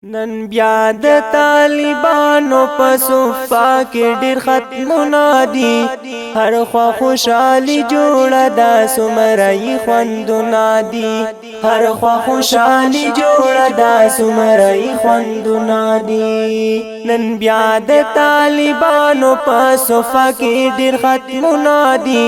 نن بیا د طالبانو په صفا کې ډېر ختمونه دي هر خوا خوشالي جوړه دا سمرای خوندونه دي هر خوا خوشالي جوړه دا سمرای خوندونه دي نن بیا د طالبانو په صفا کې ډېر ختمونه دي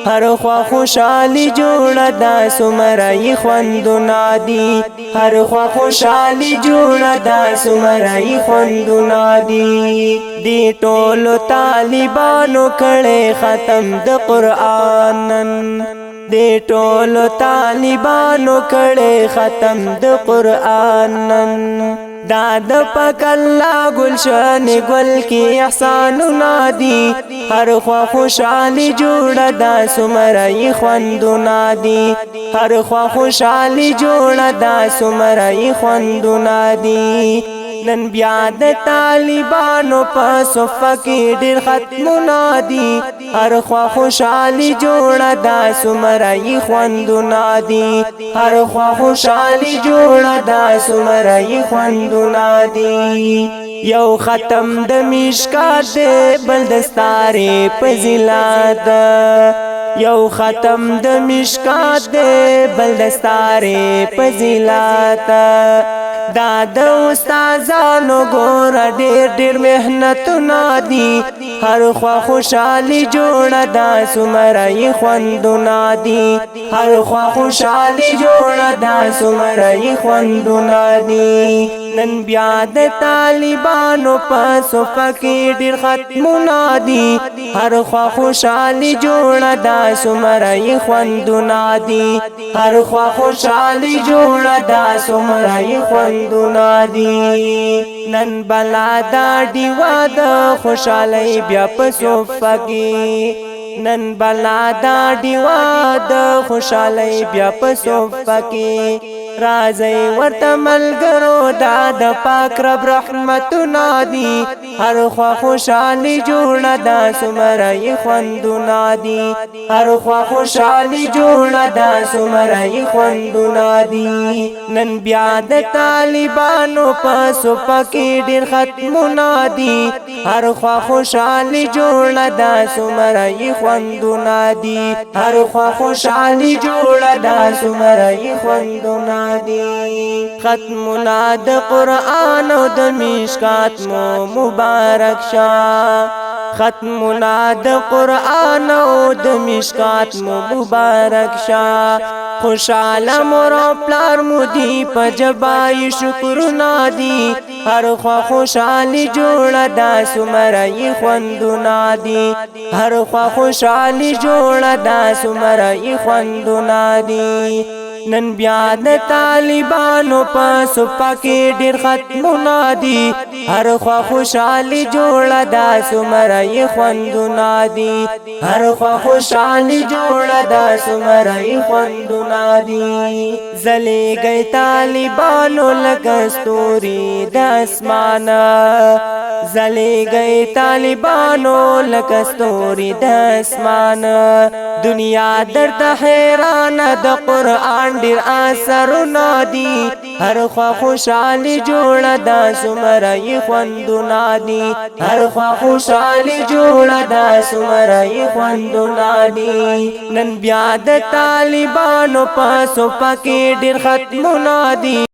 هر خوا خوشالي جوړه دا سمرای خوندونه دي هر خوا خوشالي جوړه دا سمرای خوندونه دي دی ټولو طالبانو کړي ختم د قران نن دی ټولو طالبانو کړي ختم د قران نن دا د پاک الله گلشن گل کی احسانونه دي هر خوا خوشالي جوړه دا سمرای خوندونه دي هر خوا خوشالي جوړه دا سمرای خوندونه دي نن بیا د طالبانو په صفا کې ډېر ختمونه دي هر خوا خوشالي جوړه دا سمرای خوندونه دي هر خوا خوشالي جوړه دا سمرای خوندونه دي یو ختم د مشکات بل دستاره فضیلت یو ختم د مشکات بل دستاره فضیلت دا د استادانو ګور ډېر مهنتونه دي هر خوا خوشالي جوړه دا سمرای خوندونه دي هر خوا خوشالي جوړه دا سمرای خوندونه دي نن بیا د طالبانو په صفا کې ډېر ختمونه دي هر خوا خوشالي جوړه دا سمرای خوندونه دي هر خوا خوشالي جوړه دا سمرای خوندونه دي نن بلا دا دیوا د خوشالۍ بیا په صفا کې نن بلا دا دیوا د خوشالۍ بیا په صفا کې رازي ورته ملګرو دا د پاک رب رحمتونه دي هر خوا خوشالي جوړه دا سمرای خوندونه دي هر خوا خوشالي جوړه دا سمرای خوندونه دي نن بیا د طالبانو په صفا کې ډېر ختمونه دي هر خوا خوشالي جوړه دا سمرای خوندونه دي هر خوا خوشالي جوړه دا سمرای خوندونه ختمنا د قرآن او د مشکات مو مبارک شاه ختمنا د قرآن او د مشکات مو مبارک شاه خوشاله مور پلار مو دی په جبای شکرونه دي هر خوا خوشالي جوړه دا سمرای خوندونه دي هر خوا خوشالي جوړه دا سمرای خوندونه دي نن بیا د طالبانو په صفا کې ډېر ختمونه دي هر خوا خوشالي جوړه دا سمرای خوندونه دي هر خوا خوشالي جوړه دا سمرای خوندونه دي زلیږي طالبانو لکه ستوري د اسمانه زلیږي طالبانو لکه ستوري د اسمانه دنیا درته حیران د قرآن ډېر اثرونه دي هر خوا خوشالي جوړه دا سمرای خوندونه دي هر خوا خوشالي جوړه دا سمرای خوندونه دي نن بیا د طالبانو په صفا کې ډېر ختمونه دي